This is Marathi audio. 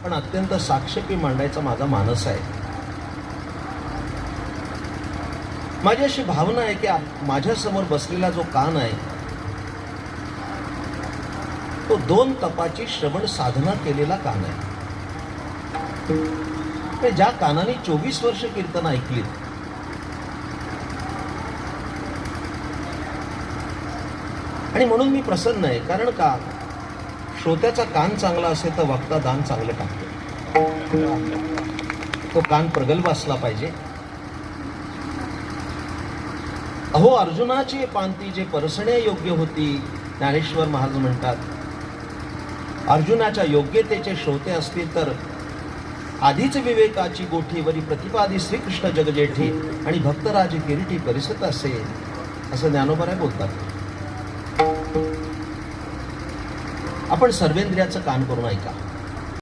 पण अत्यंत साक्षेपी मांडायचा माझा मानस आहे. माझी अशी भावना आहे की माझ्या समोर बसलेला जो कान आहे तो 2 तपाची श्रवण साधना केलेला कान आहे. ज्या कानाने 24 वर्ष कीर्तन ऐकलीत, आणि म्हणून मी प्रसन्न आहे. कारण का, श्रोत्याचा कान चांगला असेल तर वक्ता दान चांगलं टाकतो. तो कान प्रगल्भ असला पाहिजे. अहो अर्जुनाची पांती जे परसण्या योग्य होती, ज्ञानेश्वर महाराज म्हणतात, अर्जुनाच्या योग्यतेचे श्रोते असतील तर आधीच विवेकाची गोठीवरी प्रतिपादी श्रीकृष्ण जगजेठी आणि भक्तराज किरीटी परिसत असे, असं ज्ञानोबराय बोलतात. आपण सर्वेंद्रियाचं कान करून ऐका.